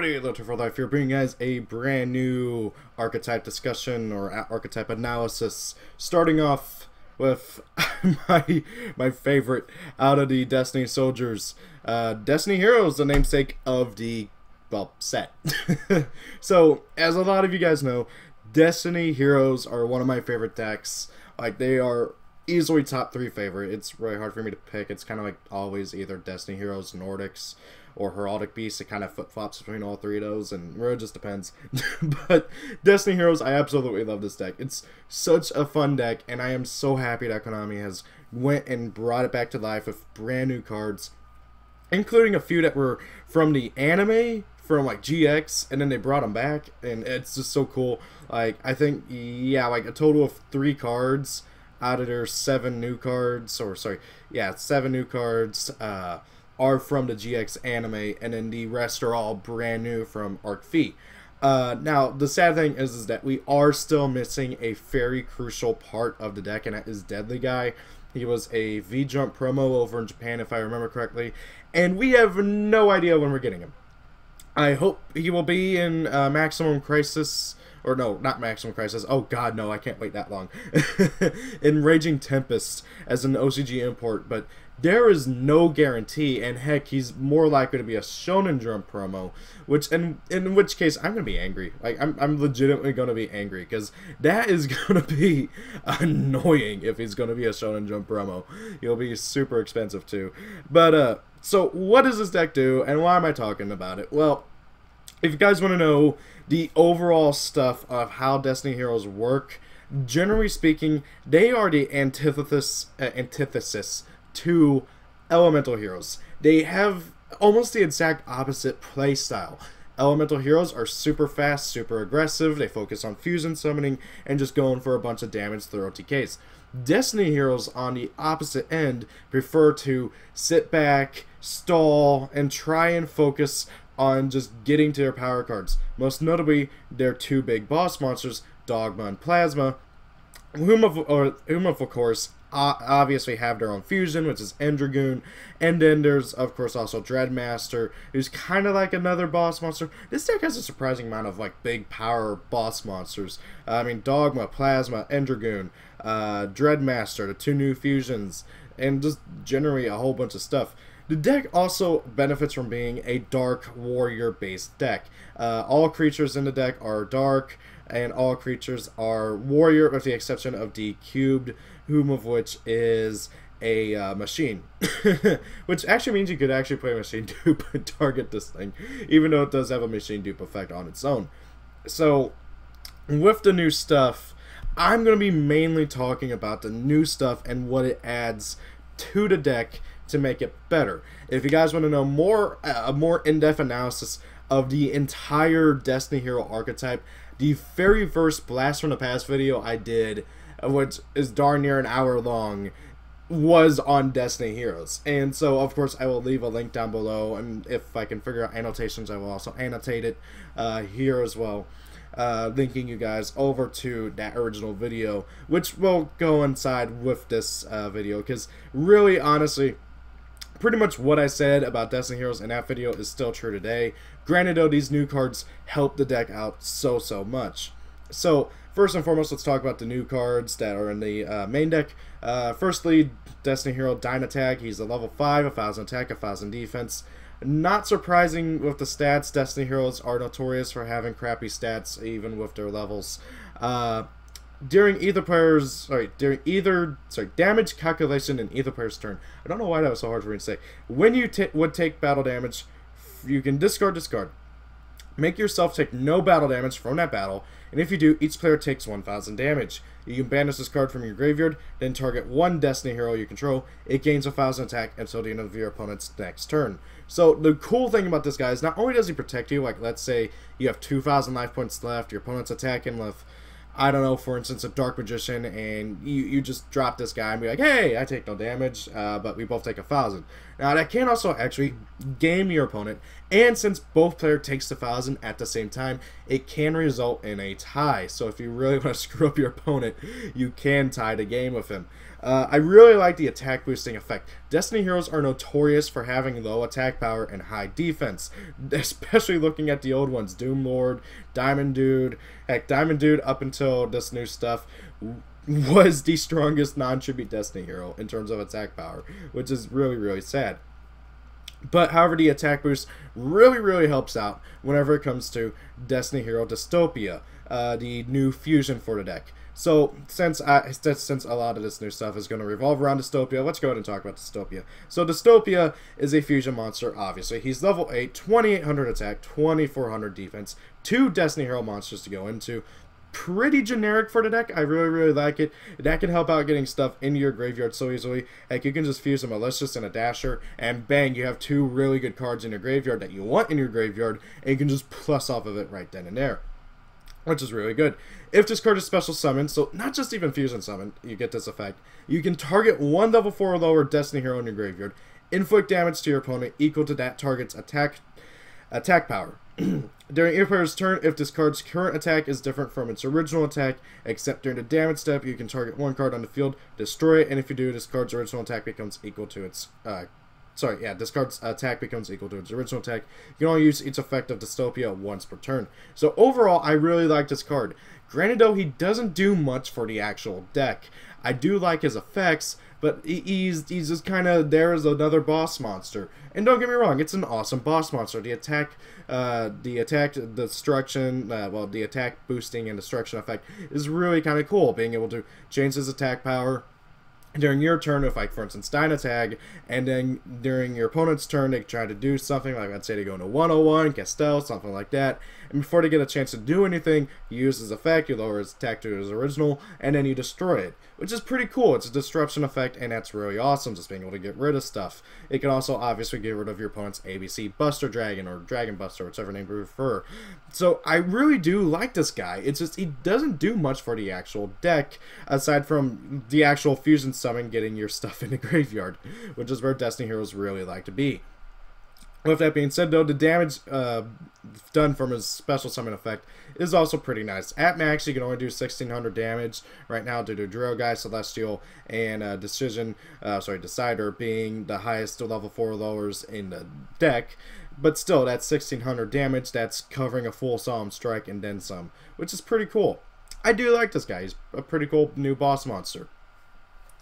everybody, Little for Life here, bringing you guys a brand new archetype discussion or archetype analysis. Starting off with my favorite out of the Destiny soldiers, Destiny Heroes, the namesake of the set. So, as a lot of you guys know, Destiny Heroes are one of my favorite decks. Like, they are easily top 3 favorite. It's really hard for me to pick. It's kind of like always either Destiny Heroes, Nordics, or Heraldic Beasts. It kind of flip-flops between all 3 of those, and it really just depends. But Destiny Heroes, I absolutely love this deck. It's such a fun deck, and I am so happy that Konami has went and brought it back to life with brand new cards, including a few that were from the anime, from like GX, and then they brought them back, and it's just so cool. Like, I think, yeah, like a total of 3 cards out of their 7 new cards, or sorry, yeah, 7 new cards, are from the GX anime, and then the rest are all brand new from Arc V. Now, the sad thing is that we are still missing a very crucial part of the deck, and that is Deadly Guy. He was a V-Jump promo over in Japan, if I remember correctly, and we have no idea when we're getting him. I hope he will be in Maximum Crisis, or no, not Maximum Crisis, oh god, no, I can't wait that long, in Raging Tempest as an OCG import, but there is no guarantee, and heck, he's more likely to be a Shonen Jump promo, which, in which case, I'm gonna be angry. Like, I'm legitimately gonna be angry, because that is gonna be annoying if he's gonna be a Shonen Jump promo. He'll be super expensive, too. But, so, what does this deck do, and why am I talking about it? Well, if you guys want to know the overall stuff of how Destiny Heroes work, generally speaking, they are the antithesis to Elemental Heroes. They have almost the exact opposite play style. Elemental Heroes are super fast, super aggressive, they focus on fusion summoning, and just going for a bunch of damage through OTKs. Destiny Heroes, on the opposite end, prefer to sit back, stall, and try and focus on just getting to their power cards. Most notably, their 2 big boss monsters, Dogma and Plasma, whom of course obviously have their own fusion, which is Endragoon, and then there's of course also Dreadmaster, who's kind of like another boss monster. This deck has a surprising amount of like big power boss monsters. I mean, Dogma, Plasma, Endragoon, Dreadmaster, the 2 new fusions, and just generally a whole bunch of stuff. The deck also benefits from being a dark warrior based deck. All creatures in the deck are dark, and all creatures are warrior with the exception of the cubed, whom of which is a machine. Which actually means you could actually play machine dupe and target this thing, even though it does have a machine dupe effect on its own. So, with the new stuff, I'm going to be mainly talking about the new stuff and what it adds to the deck to make it better. If you guys want to know more, a more in-depth analysis of the entire Destiny Hero archetype, the very first Blast from the Past video I did, which is darn near an hour long, was on Destiny Heroes. And so, of course, I will leave a link down below, and if I can figure out annotations, I will also annotate it here as well, linking you guys over to that original video, which will coincide with this video, because really, honestly, pretty much what I said about Destiny Heroes in that video is still true today. Granted, though, these new cards help the deck out so much. So, first and foremost, let's talk about the new cards that are in the main deck. Firstly, Destiny Hero Dynatag. He's a level 5, 1000 attack, 1000 defense. Not surprising with the stats. Destiny Heroes are notorious for having crappy stats, even with their levels. During either player's, damage calculation in either player's turn. I don't know why that was so hard for me to say. When you would take battle damage, you can discard. Make yourself take no battle damage from that battle, and if you do, each player takes 1000 damage. You can banish this card from your graveyard, then target 1 Destiny Hero you control. It gains 1000 attack until the end of your opponent's next turn. So the cool thing about this guy is not only does he protect you, like let's say you have 2000 life points left, your opponent's attacking with, I don't know, for instance, a Dark Magician, and you just drop this guy and be like, hey, I take no damage, but we both take 1000. Now that can also actually game your opponent, and since both player takes the 1,000 at the same time, it can result in a tie. So if you really want to screw up your opponent, you can tie the game with him. I really like the attack boosting effect. Destiny heroes are notorious for having low attack power and high defense, especially looking at the old ones, Doom Lord, Diamond Dude. Heck, Diamond Dude up until this new stuff was the strongest non-tribute Destiny hero in terms of attack power, which is really, really sad. But however, the attack boost really helps out whenever it comes to Destiny hero Dystopia, the new fusion for the deck. So since a lot of this new stuff is going to revolve around Dystopia, let's go ahead and talk about Dystopia. So Dystopia is a fusion monster, obviously. He's level 8, 2800 attack, 2400 defense, 2 Destiny hero monsters to go into. Pretty generic for the deck. I really like it. That can help out getting stuff into your graveyard so easily. Like, you can just fuse a Malicious and a Dasher, and bang, you have 2 really good cards in your graveyard that you want in your graveyard, and you can just plus off of it right then and there, which is really good. If this card is special summoned, so not just even fusion summoned, you get this effect. You can target 1 level 4 or lower Destiny hero in your graveyard, inflict damage to your opponent equal to that target's attack power. During your player's turn, if this card's current attack is different from its original attack, except during the damage step, you can target 1 card on the field, destroy it, and if you do, this card's original attack becomes equal to its this card's attack becomes equal to its original attack. You can only use each effect of Dystopia once per turn. So overall, I really like this card. Granted though, he doesn't do much for the actual deck. I do like his effects, but he's just kind of there as another boss monster. And don't get me wrong, it's an awesome boss monster. The attack boosting and destruction effect is really kind of cool. Being able to change his attack power during your turn with, like, for instance, Dynatag, and then during your opponent's turn, they try to do something, like, let's say they go into 101, Castell, something like that, and before they get a chance to do anything, you use his effect, you lower his attack to his original, and then you destroy it, which is pretty cool. It's a disruption effect, and that's really awesome, just being able to get rid of stuff. It can also obviously get rid of your opponent's ABC Buster Dragon, or Dragon Buster, whichever name you prefer. So I really do like this guy. It's just, he doesn't do much for the actual deck, aside from the actual fusion summon getting your stuff in the graveyard, which is where Destiny heroes really like to be. With that being said, though, the damage done from his special summon effect is also pretty nice. At max, you can only do 1600 damage right now due to Drill Guy, Celestial, and Decider being the highest level 4 lowers in the deck. But still, that's 1600 damage. That's covering a full Solemn Strike and then some, which is pretty cool. I do like this guy. He's a pretty cool new boss monster.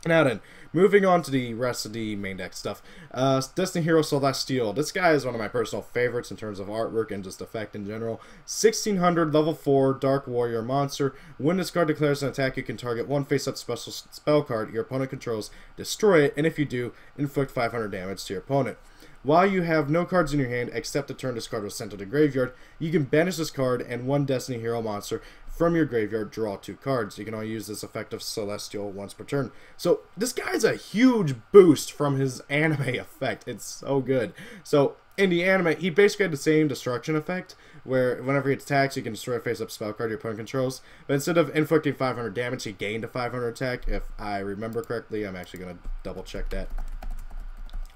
Now then, moving on to the rest of the main deck stuff. Destiny Hero Celestial. This guy is one of my personal favorites in terms of artwork and just effect in general. 1600 level 4 Dark Warrior monster. When this card declares an attack, you can target 1 face-up special spell card your opponent controls, destroy it, and if you do, inflict 500 damage to your opponent. While you have no cards in your hand except the turn this card was sent to the graveyard, you can banish this card and 1 Destiny Hero monster from your graveyard, draw 2 cards. You can only use this effect of Celestial once per turn. So this guy's a huge boost from his anime effect. It's so good. So in the anime, he basically had the same destruction effect, where whenever he attacks, you can destroy a face-up spell card your opponent controls. But instead of inflicting 500 damage, he gained a 500 attack. If I remember correctly, I'm actually going to double check that.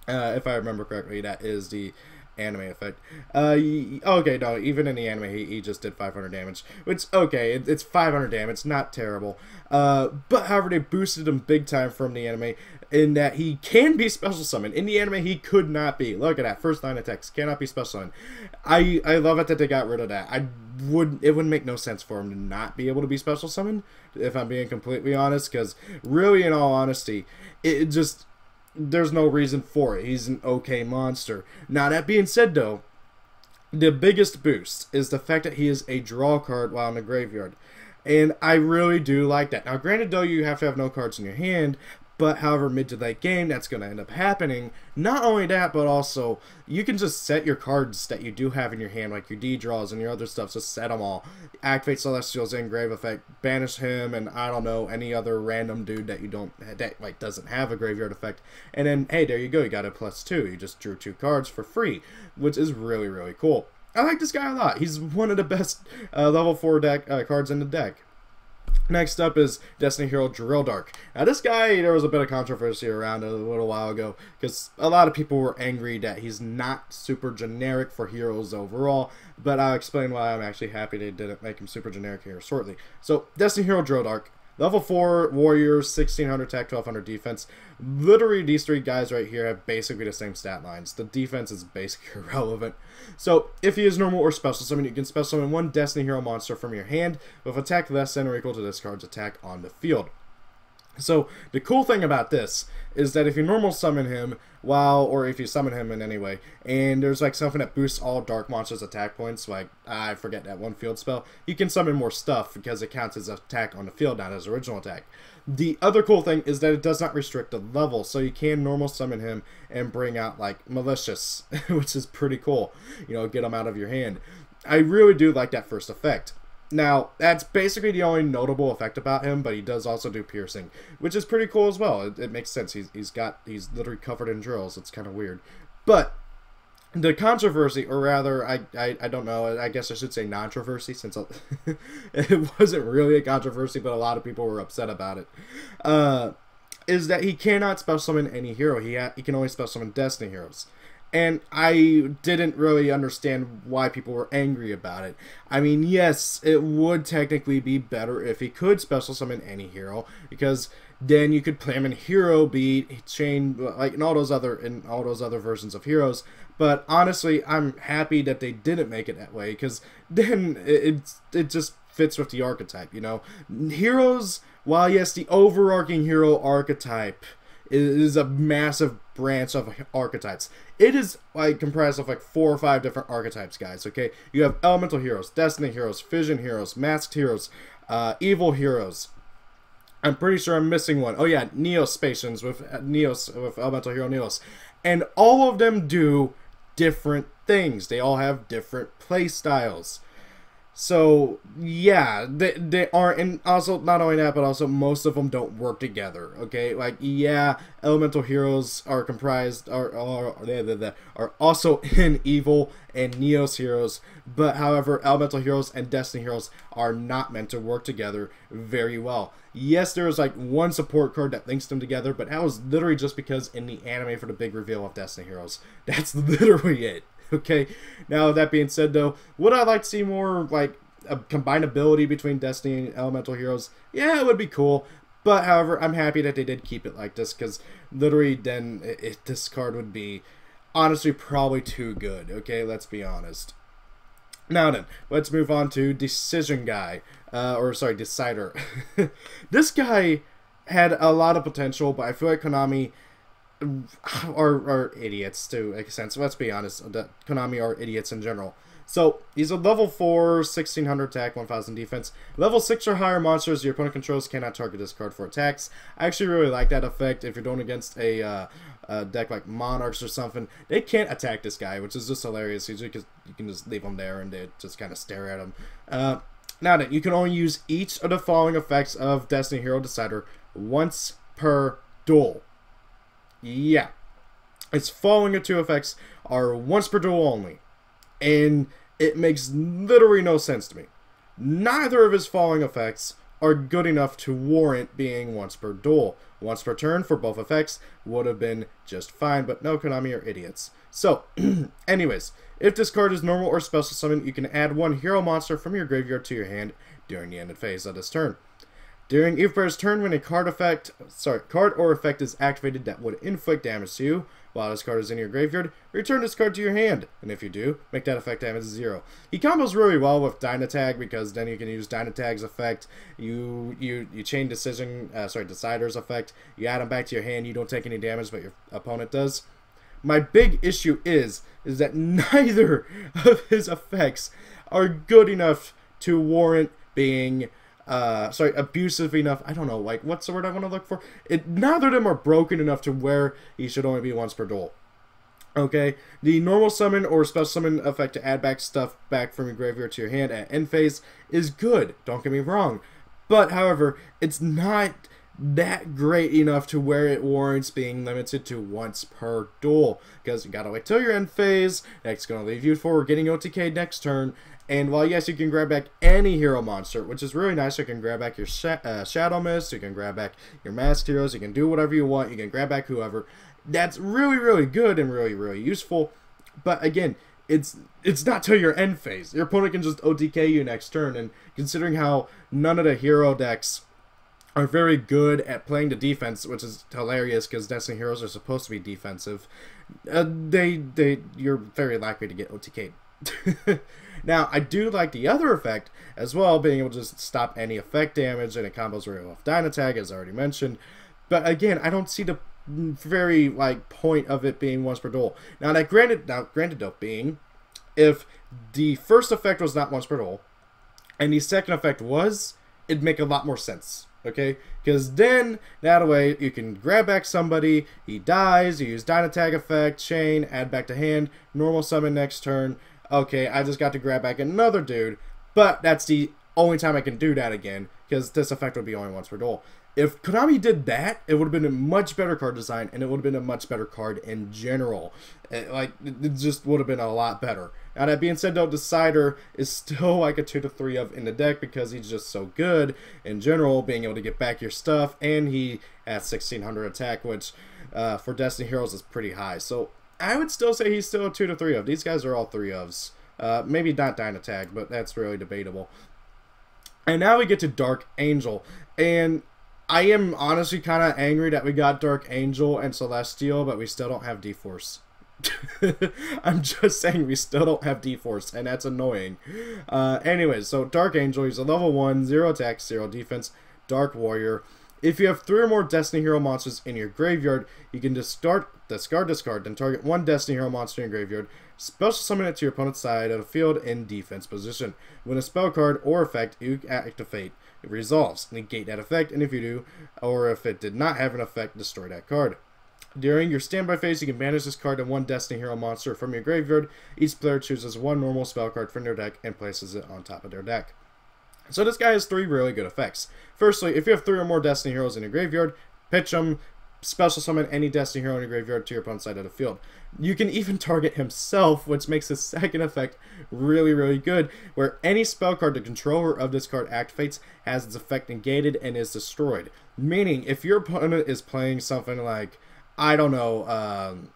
If I remember correctly, that is the anime effect. Okay, no, even in the anime, he just did 500 damage, which, okay, it's 500 damage, not terrible. But however, they boosted him big time from the anime in that he can be special summoned. In the anime, he could not be. Look at that, first line attacks cannot be special summoned. I love it that they got rid of that. It wouldn't make no sense for him to not be able to be special summoned, if I'm being completely honest, because really, in all honesty, it just, there's no reason for it. He's an okay monster. Now, that being said, though, the biggest boost is the fact that he is a draw card while in the graveyard. And I really do like that. Now, granted, though, you have to have no cards in your hand, but however, mid to late game, that's going to end up happening. Not only that, but also, you can just set your cards that you do have in your hand, like your D-draws and your other stuff, just set them all. Activate Celestial's Engrave effect, banish him, and I don't know, any other random dude that you doesn't have a graveyard effect. And then, hey, there you go, you got a +2. You just drew 2 cards for free, which is really, really cool. I like this guy a lot. He's one of the best level 4 deck cards in the deck. Next up is Destiny Hero Drill Dark. Now this guy, there was a bit of controversy around it a little while ago because a lot of people were angry that he's not super generic for heroes overall, but I'll explain why I'm actually happy they didn't make him super generic here shortly. So Destiny Hero Drill Dark, level 4 warriors, 1600 attack, 1200 defense. Literally these three guys right here have basically the same stat lines. The defense is basically irrelevant. So if he is normal or special summon, you can special summon one Destiny Hero monster from your hand with attack less than or equal to this card's attack on the field. So the cool thing about this is that if you normal summon him, or if you summon him in any way, and there's like something that boosts all dark monsters attack points, like I forget that one field spell, you can summon more stuff because it counts as attack on the field, not as original attack. The other cool thing is that it does not restrict the level, so you can normal summon him and bring out like malicious, which is pretty cool. You know, get him out of your hand. I really do like that first effect. Now, that's basically the only notable effect about him, but he does also do piercing, which is pretty cool as well. It makes sense. He's literally covered in drills. It's kind of weird. But the controversy, or rather, I don't know, I guess I should say non-controversy, since it wasn't really a controversy, but a lot of people were upset about it, is that he cannot special summon any hero. He can only special summon Destiny heroes. And I didn't really understand why people were angry about it. I mean, yes, it would technically be better if he could special summon any hero, because then you could play him in Hero Beat, Chain, like in all those other versions of heroes. But honestly, I'm happy that they didn't make it that way, because then it just fits with the archetype, you know. Heroes, while yes, the overarching hero archetype is a massive branch of archetypes. It is like comprised of like 4 or 5 different archetypes, guys. Okay, you have elemental heroes, destiny heroes, fission heroes, masked heroes, evil heroes. I'm pretty sure I'm missing one. Oh yeah, Neospacians with elemental hero Neos, and all of them do different things. They all have different play styles. So yeah, they aren't, and also not only that, but also most of them don't work together. Okay, like yeah, elemental heroes are comprised are also in evil and Neos heroes, but however, elemental heroes and destiny heroes are not meant to work together very well. Yes, there was like one support card that links them together, but that was literally just because in the anime for the big reveal of destiny heroes. That's literally it. Okay, now that being said though, would I like to see more like a combinability between Destiny and elemental heroes? Yeah, it would be cool, but however, I'm happy that they did keep it like this, because literally then this card would be honestly probably too good. Okay, let's be honest. Now then, let's move on to Decision Guy, Decider. This guy had a lot of potential, but I feel like Konami are idiots to an extent. So let's be honest, Konami are idiots in general. So he's a level 4, 1600 attack, 1000 defense. Level 6 or higher monsters your opponent controls cannot target this card for attacks. I actually really like that effect. If you're going against a deck like Monarchs or something, they can't attack this guy, which is just hilarious. Because you can just leave him there and they just kind of stare at him. Now then, you can only use each of the following effects of Destiny Hero Decider once per duel. Yeah, its following two effects are once per duel only, and it makes literally no sense to me. Neither of his following effects are good enough to warrant being once per duel. Once per turn for both effects would have been just fine, but no, Konami are idiots. So, anyways, if this card is normal or special summon, you can add one hero monster from your graveyard to your hand during the end phase of this turn. During each player's turn, when a card or effect is activated that would inflict damage to you, while this card is in your graveyard, return this card to your hand, and if you do, make that effect damage 0. He combos really well with Dynatag, because then you can use Dynatag's effect, you chain Decider's effect, you add them back to your hand, you don't take any damage, but your opponent does. My big issue is that neither of his effects are good enough to warrant being abusive enough. I don't know, like, what's the word I want to look for? Neither of them are broken enough to where he should only be once per duel. Okay, the normal summon or special summon effect to add back stuff back from your graveyard to your hand at end phase is good, don't get me wrong. But, however, it's not that great enough to where it warrants being limited to once per duel. Because you gotta wait till your end phase, that's gonna leave you for getting OTK next turn. And while yes, you can grab back any hero monster, which is really nice. You can grab back your Shadow Mist, you can grab back your Masked Heroes, you can do whatever you want, you can grab back whoever. That's really, really good and really, really useful. But again, it's not till your end phase. Your opponent can just OTK you next turn, and considering how none of the hero decks are very good at playing the defense, which is hilarious because Destiny heroes are supposed to be defensive, you're very likely to get OTK'd. Now, I do like the other effect as well, being able to just stop any effect damage, and it combos very well with Dynatag, as already mentioned. But again, I don't see the very point of it being once per duel. Now, granted though, being if the first effect was not once per duel, and the second effect was, it'd make a lot more sense. Okay, because then that way you can grab back somebody, he dies, you use Dynatag effect, chain, add back to hand, normal summon next turn. Okay, I just got to grab back another dude, but that's the only time I can do that again, because this effect would be only once per duel. If Konami did that, it would have been a much better card design, and it would have been a much better card in general. It just would have been a lot better. Now, that being said, though, Decider is still like a 2 to 3 of in the deck because he's just so good in general, being able to get back your stuff, and he has 1600 attack, which for Destiny Heroes is pretty high. So I would still say he's still a 2 to 3 of. These guys are all 3 ofs. Maybe not Dynatag, but that's really debatable. And now we get to Dark Angel, and I am honestly kind of angry that we got Dark Angel and Celestial, but we still don't have D-Force. I'm just saying we still don't have D-Force, and that's annoying. Anyways, so Dark Angel, he's a level 1, 0 attack, 0 defense, Dark Warrior. If you have 3 or more Destiny Hero monsters in your graveyard, you can discard, then target 1 Destiny Hero monster in your graveyard, special summon it to your opponent's side of the field in defense position. When a spell card or effect you activate, it resolves. Negate that effect, and if you do, or if it did not have an effect, destroy that card. During your standby phase, you can banish this card and 1 Destiny Hero monster from your graveyard. Each player chooses 1 normal spell card from their deck and places it on top of their deck. So this guy has 3 really good effects. Firstly, if you have 3 or more Destiny Heroes in your graveyard, pitch them, special summon any Destiny Hero in your graveyard to your opponent's side of the field. You can even target himself, which makes the second effect really, really good, where any spell card the controller of this card activates has its effect negated and is destroyed. Meaning, if your opponent is playing something like, I don't know,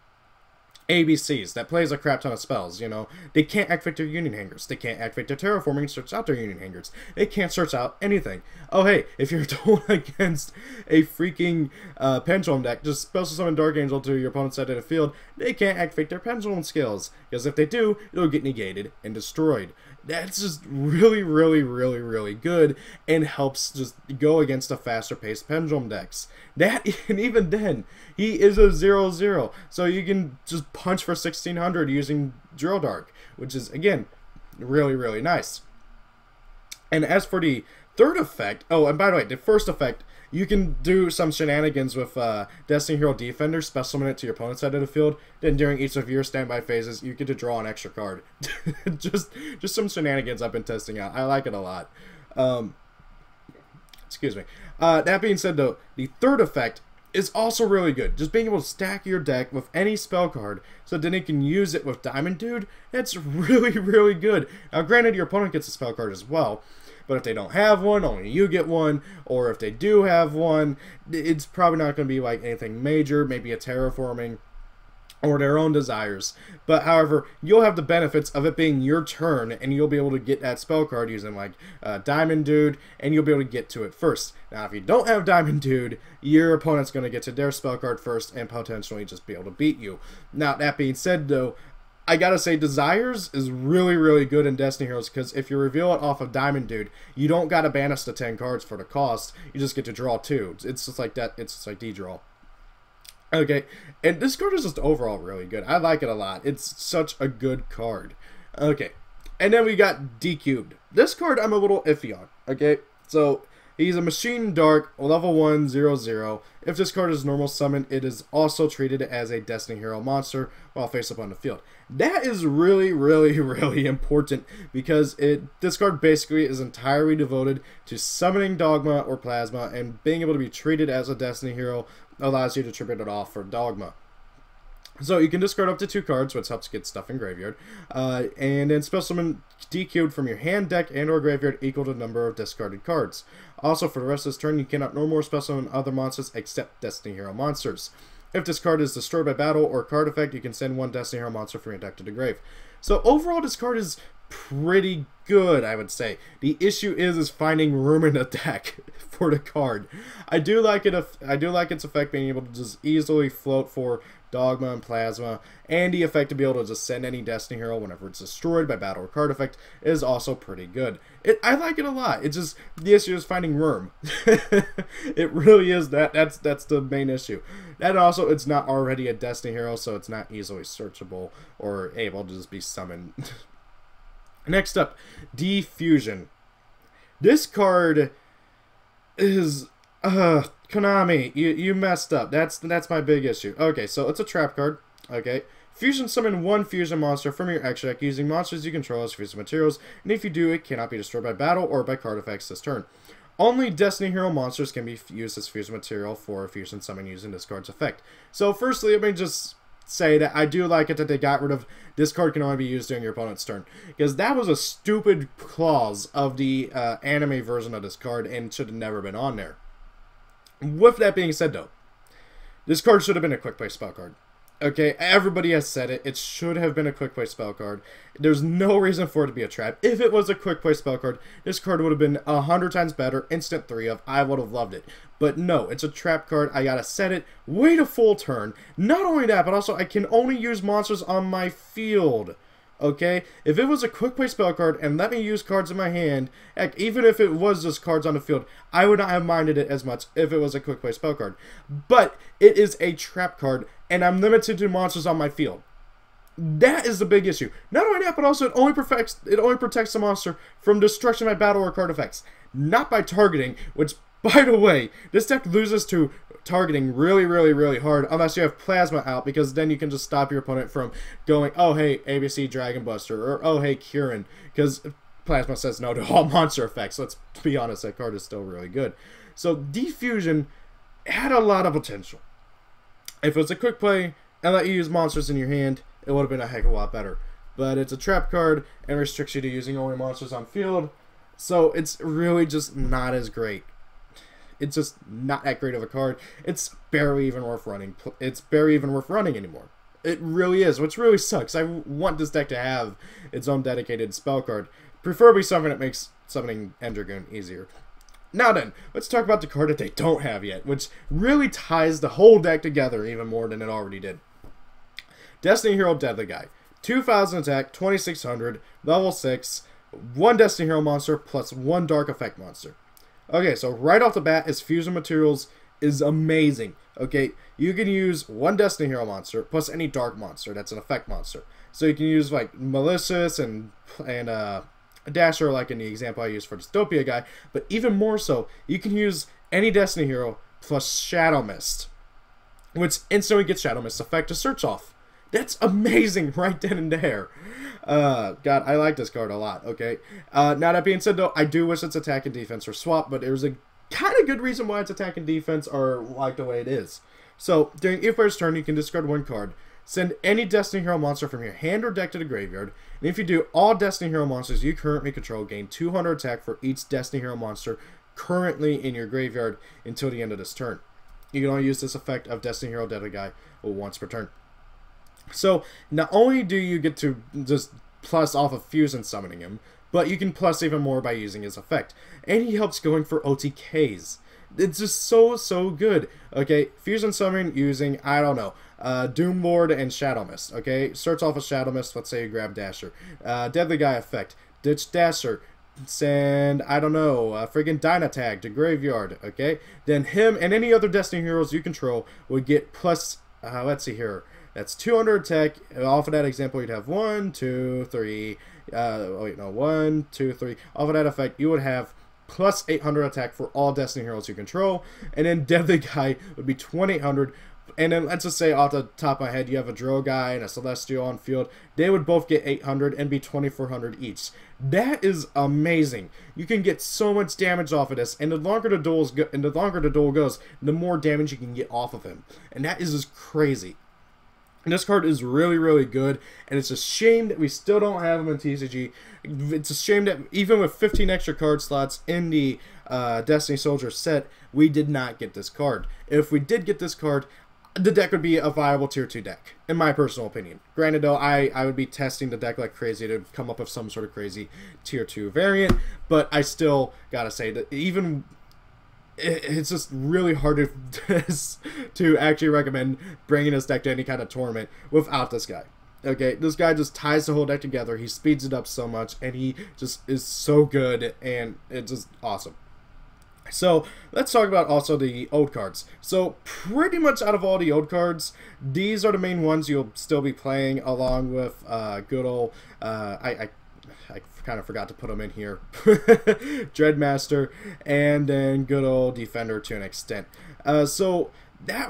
ABCs that plays a crap ton of spells, you know, they can't activate their Union Hangers, they can't activate their Terraforming and search out their Union Hangers, they can't search out anything. Oh hey, if you're going against a freaking Pendulum deck, just special summon Dark Angel to your opponent's side of the field, they can't activate their Pendulum skills, because if they do, it'll get negated and destroyed. That's just really, really, really, really good, and helps just go against the faster paced Pendulum decks. That, and even then, he is a 0/0, so you can just punch for 1600 using Drill Dark, which is, again, really, really nice. And as for the third effect, oh, and by the way, the first effect, you can do some shenanigans with Destiny Hero Defender, special summon it to your opponent's side of the field, then during each of your standby phases, you get to draw an extra card. just some shenanigans I've been testing out. I like it a lot. Excuse me. That being said, though, the third effect is also really good. Just being able to stack your deck with any spell card so then you can use it with Diamond Dude, that's really, really good. Now, granted, your opponent gets a spell card as well, but if they don't have one, only you get one, or if they do have one, it's probably not going to be like anything major, maybe a Terraforming, or their own desires. But however, you'll have the benefits of it being your turn, and you'll be able to get that spell card using like Diamond Dude, and you'll be able to get to it first. Now, if you don't have Diamond Dude, your opponent's going to get to their spell card first and potentially just be able to beat you. Now, that being said, though, I gotta say, Desires is really, really good in Destiny Heroes, because if you reveal it off of Diamond Dude, you don't gotta banish the 10 cards for the cost, you just get to draw 2. It's just like that, it's just like D-draw. Okay, and this card is just overall really good. I like it a lot. It's such a good card. Okay, and then we got D-Cubed. This card I'm a little iffy on, okay? So, He's a Machine Dark, level 1/0/0. If this card is normal summon, it is also treated as a Destiny Hero monster while face up on the field. That is really, really, really important because this card basically is entirely devoted to summoning Dogma or Plasma, and being able to be treated as a Destiny Hero allows you to tribute it off for Dogma. So you can discard up to 2 cards, which helps get stuff in graveyard, and then special summon DQ'd from your hand, deck, and or graveyard equal to the number of discarded cards. Also, for the rest of this turn, you cannot no more special summon other monsters except Destiny Hero monsters. If this card is destroyed by battle or card effect, you can send 1 Destiny Hero monster from your deck to the grave. So overall, this card is pretty good, I would say. The issue is finding room in the deck for the card. I do like its effect being able to just easily float for Dogma and Plasma, and the effect to be able to just send any Destiny Hero whenever it's destroyed by battle or card effect is also pretty good. I like it a lot. It's just the issue is finding room. It really is that's the main issue. And also, it's not already a Destiny Hero, so it's not easily searchable or able to just be summoned. Next up, Defusion. This card is Konami, you messed up. That's my big issue. Okay, so it's a trap card. Okay. Fusion summon 1 fusion monster from your extra deck using monsters you control as fusion materials, and if you do, it cannot be destroyed by battle or by card effects this turn. Only Destiny Hero monsters can be used as fusion material for fusion summon using this card's effect. So firstly, let me just say that I do like it that they got rid of this card can only be used during your opponent's turn, because that was a stupid clause of the anime version of this card and should have never been on there. With that being said, though, this card should have been a quick play spell card. Okay, everybody has said it. It should have been a quick play spell card. There's no reason for it to be a trap. If it was a quick play spell card, this card would have been 100 times better. Instant 3 of. I would have loved it. But no, it's a trap card. I gotta set it. Wait a full turn. Not only that, but also I can only use monsters on my field. Okay, if it was a quick play spell card and let me use cards in my hand, heck, even if it was just cards on the field, I would not have minded it as much if it was a quick play spell card. But it is a trap card, and I'm limited to monsters on my field. That is the big issue. Not only that, but also it only protects the monster from destruction by battle or card effects, not by targeting. Which, by the way, this deck loses to targeting really, really, really hard unless you have Plasma out, because then you can just stop your opponent from going, oh hey, ABC Dragon Buster, or oh hey, Kieran, because Plasma says no to all monster effects. Let's be honest, that card is still really good. So Defusion had a lot of potential. If it was a quick play and let you use monsters in your hand, it would have been a heck of a lot better. But it's a trap card and restricts you to using only monsters on field, so it's really just not as great. It's just not that great of a card. It's barely even worth running. It's barely even worth running anymore. It really is, which really sucks. I want this deck to have its own dedicated spell card, preferably something that makes summoning Endragoon easier. Now then, let's talk about the card that they don't have yet, which really ties the whole deck together even more than it already did. Destiny Hero Deadly Guy. 2000 attack, 2600, level 6, 1 Destiny Hero monster plus 1 Dark Effect monster. Okay, so right off the bat, his fusion materials is amazing. Okay, you can use 1 Destiny Hero monster plus any dark monster that's an effect monster. So you can use like Malicious and Dasher, like in the example I used for Dystopia guy, but even more so, you can use any Destiny Hero plus Shadow Mist, which instantly gets Shadow Mist's effect to search off. That's amazing right then and there. God, I like this card a lot, okay? Now that being said, though, I do wish its attack and defense were swapped, but there's a kind of good reason why its attack and defense are like the way it is. So, during each player's turn, you can discard 1 card, send any Destiny Hero monster from your hand or deck to the graveyard, and if you do, all Destiny Hero monsters you currently control gain 200 attack for each Destiny Hero monster currently in your graveyard until the end of this turn. You can only use this effect of Destiny Hero Deadly Guy once per turn. So, not only do you get to just plus off of fusion summoning him, but you can plus even more by using his effect. And he helps going for OTKs. It's just so good. Okay, fusion summon using, I don't know, Doom Lord and Shadow Mist. Okay, starts off with Shadow Mist, let's say you grab Dasher. Deadly Guy effect, ditch Dasher, send, I don't know, friggin' Dynatag to graveyard. Okay, then him and any other Destiny heroes you control would get plus, let's see here. That's 200 attack. Off of that example, you'd have 1, 2, 3. Oh wait, no, 1, 2, 3. Off of that effect, you would have plus 800 attack for all Destiny heroes you control, and then Deadly Guy would be 2800. And then let's just say off the top of my head, you have a Drow guy and a Celestial on field. They would both get 800 and be 2400 each. That is amazing. You can get so much damage off of this, and the longer the duel goes, the more damage you can get off of him. And that is just crazy. And this card is really, really good, and it's a shame that we still don't have him in TCG. It's a shame that even with 15 extra card slots in the Destiny Soldier set, we did not get this card. If we did get this card, the deck would be a viable tier 2 deck, in my personal opinion. Granted, though, I would be testing the deck like crazy to come up with some sort of crazy tier 2 variant, but I still gotta say that even it's just really hard to actually recommend bringing this deck to any kind of tournament without this guy. Okay, this guy just ties the whole deck together, he speeds it up so much, and he just is so good, and it's just awesome. So, let's talk about also the old cards. So, pretty much out of all the old cards, these are the main ones you'll still be playing, along with good old, I kind of forgot to put them in here, Dreadmaster, and then good old Defender to an extent.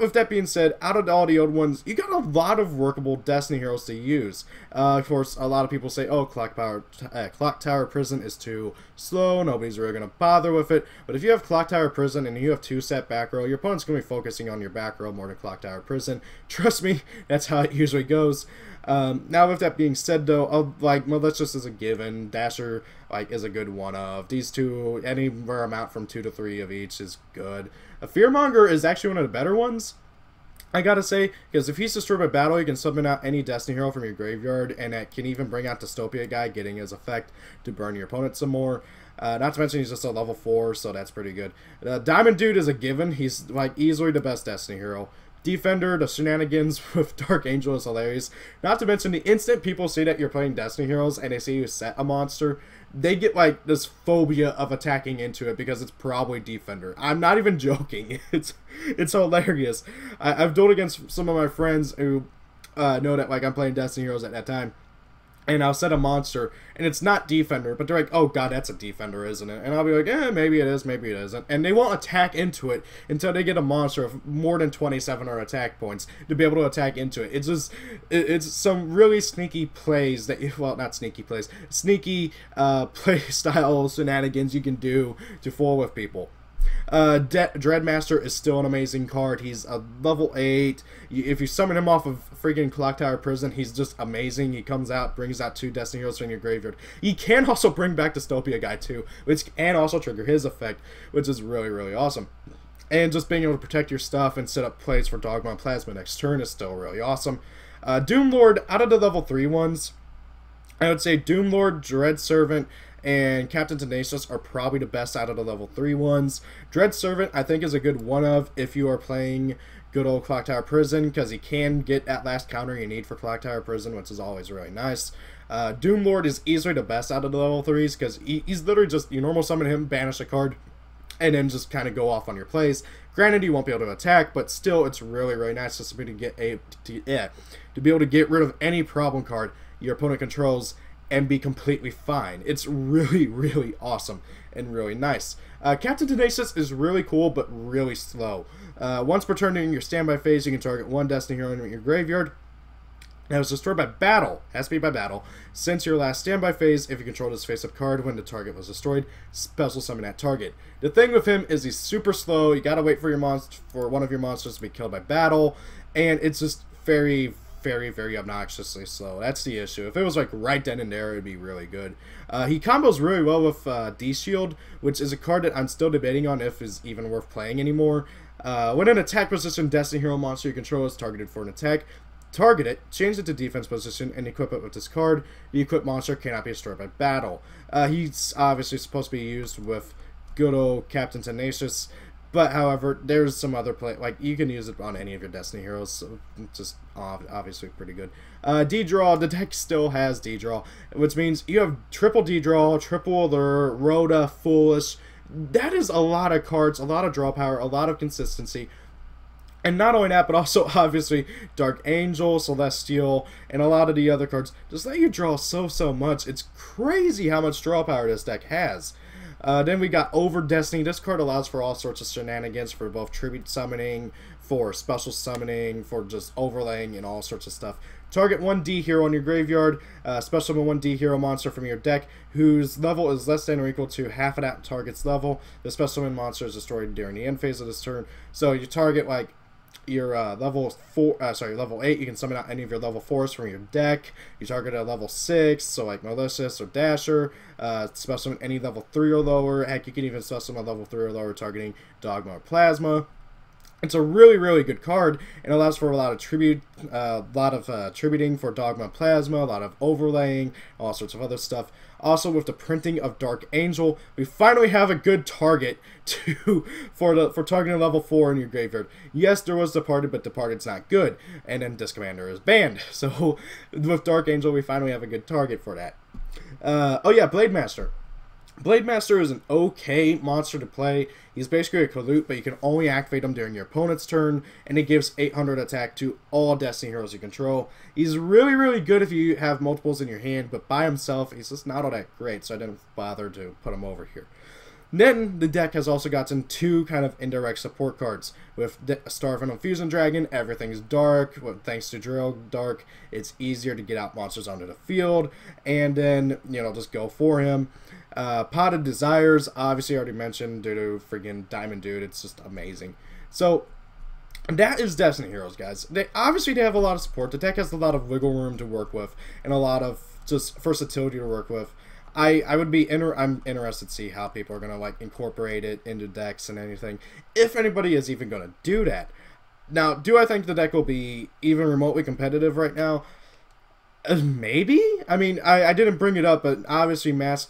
With that being said, out of all the old ones, you got a lot of workable Destiny heroes to use. Of course, a lot of people say, oh, Clock Tower Prison is too slow, nobody's really going to bother with it. But if you have Clock Tower Prison and you have 2-set back row, your opponent's going to be focusing on your back row more than Clock Tower Prison. Trust me, that's how it usually goes. Now, with that being said, though, let's just as a given, Dasher, is a good one of. These two, anywhere amount from 2 to 3 of each is good. A Fearmonger is actually one of the better ones, I gotta say, because if he's destroyed by battle, you can summon out any Destiny hero from your graveyard, and that can even bring out Dystopia guy, getting his effect to burn your opponent some more. Not to mention he's just a level 4, so that's pretty good. Diamond Dude is a given. He's, easily the best Destiny hero. Defender, the shenanigans with Dark Angel is hilarious. Not to mention the instant people see that you're playing Destiny heroes and they see you set a monster, they get this phobia of attacking into it because it's probably Defender. I'm not even joking. It's hilarious. I've dueled against some of my friends who know that I'm playing Destiny heroes at that time. And I'll set a monster, and it's not Defender, but they're like, oh god, that's a Defender, isn't it? And I'll be like, maybe it is, maybe it isn't. And they won't attack into it until they get a monster of more than 27 attack points to be able to attack into it. It's some really sneaky plays that, well, not sneaky plays, sneaky play style shenanigans you can do to fool with people. Dreadmaster is still an amazing card. He's a level 8. If you summon him off of freaking Clock Tower Prison, he's just amazing. He comes out, brings out 2 Destiny heroes from your graveyard. He can also bring back Dystopia guy too, and also trigger his effect, which is really, really awesome. And just being able to protect your stuff and set up plays for Dogma and Plasma next turn is still really awesome. Doomlord, out of the level 3 ones, I would say Doomlord, Dread Servant, and Captain Tenacious are probably the best out of the level 3 ones. Dread Servant, I think, is a good one of if you are playing good old Clock Tower Prison, because he can get that last counter you need for Clock Tower Prison, which is always really nice. Doomlord is easily the best out of the level 3s, because he's literally just, you normal summon him, banish a card, and then just kind of go off on your plays. Granted, you won't be able to attack, but still, it's really, really nice just to be able to get rid of any problem card your opponent controls and be completely fine. It's really, really awesome and really nice. Captain Tenacious is really cool, but really slow. Once per turn during your standby phase, you can target 1 Destiny hero in your graveyard. Now, it's destroyed by battle. Has to be by battle. Since your last standby phase, if you control this face-up card when the target was destroyed, special summon that target. The thing with him is he's super slow. You gotta wait for one of your monsters to be killed by battle, and it's just very, very, very obnoxiously slow. That's the issue. If it was right then and there, it'd be really good. He combos really well with D-Shield, which is a card that I'm still debating on if is even worth playing anymore. When in attack position, Destiny hero monster you control is targeted for an attack. Target it, change it to defense position, and equip it with this card. The equipped monster cannot be destroyed by battle. He's obviously supposed to be used with good old Captain Tenacious, but however, there's some other play, you can use it on any of your Destiny heroes, so it's just obviously pretty good. D-Draw, the deck still has D-Draw, which means you have triple D-Draw, triple Allure, Rhoda, Foolish. That is a lot of cards, a lot of draw power, a lot of consistency. And not only that, but also, obviously, Dark Angel, Celestial, and a lot of the other cards just let you draw so much. It's crazy how much draw power this deck has. Then we got Over Destiny. This card allows for all sorts of shenanigans for both tribute summoning, for special summoning, for just overlaying, and all sorts of stuff. Target 1D hero in your graveyard, special summon 1D hero monster from your deck whose level is less than or equal to half of that target's level. The special summon monster is destroyed during the end phase of this turn. So you target like your level 8, you can summon out any of your level 4s from your deck. You target a level 6, so like Malicious or Dasher. Special summon any level 3 or lower. Heck, you can even special summon a level 3 or lower targeting Dogma or Plasma. It's a really, really good card, and allows for a lot of tributing for Dogma Plasma, a lot of overlaying, all sorts of other stuff. Also, with the printing of Dark Angel, we finally have a good target for targeting level 4 in your graveyard. Yes, there was Departed, but Departed's not good, and then Disc Commander is banned. So, with Dark Angel, we finally have a good target for that. Oh yeah, Blade Master. Blade Master is an okay monster to play. He's basically a Kalute, but you can only activate him during your opponent's turn, and he gives 800 attack to all Destiny heroes you control. He's really, really good if you have multiples in your hand, but by himself, he's just not all that great, so I didn't bother to put him over here. Then, the deck has also gotten 2 kind of indirect support cards. With Starvenom Fusion Dragon, everything's dark. Thanks to Drill Dark, it's easier to get out monsters onto the field, and then, you know, just go for him. Potted Desires, obviously already mentioned due to friggin' Diamond Dude. It's just amazing. So, that is Destiny Heroes, guys. They have a lot of support. The deck has a lot of wiggle room to work with, and a lot of just versatility to work with. I'm interested to see how people are going to like incorporate it into decks and anything, if anybody is even going to do that. Now, do I think the deck will be even remotely competitive right now? Maybe. I mean, I didn't bring it up, but obviously Mass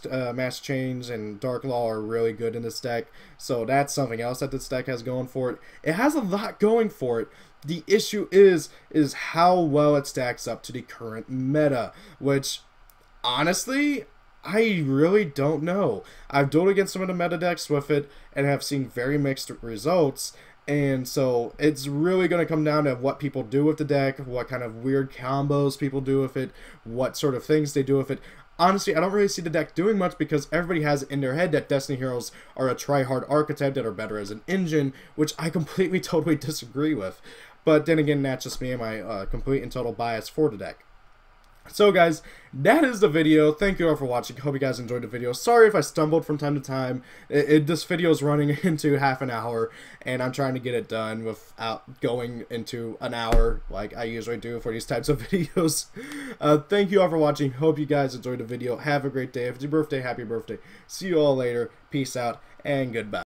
Chains and Dark Law are really good in this deck, so that's something else that this deck has going for it. It has a lot going for it. The issue is how well it stacks up to the current meta, which, honestly, I really don't know. I've dueled against some of the meta decks with it and have seen very mixed results. And so it's really going to come down to what people do with the deck, what kind of weird combos people do with it, what sort of things they do with it. Honestly, I don't really see the deck doing much because everybody has it in their head that Destiny Heroes are a try-hard archetype that are better as an engine, which I completely, totally disagree with. But then again, that's just me and my complete and total bias for the deck. So guys, that is the video. Thank you all for watching. Hope you guys enjoyed the video. Sorry if I stumbled from time to time. This video is running into half an hour, and I'm trying to get it done without going into an hour like I usually do for these types of videos. Thank you all for watching. Hope you guys enjoyed the video. Have a great day. If it's your birthday, happy birthday. See you all later. Peace out, and goodbye.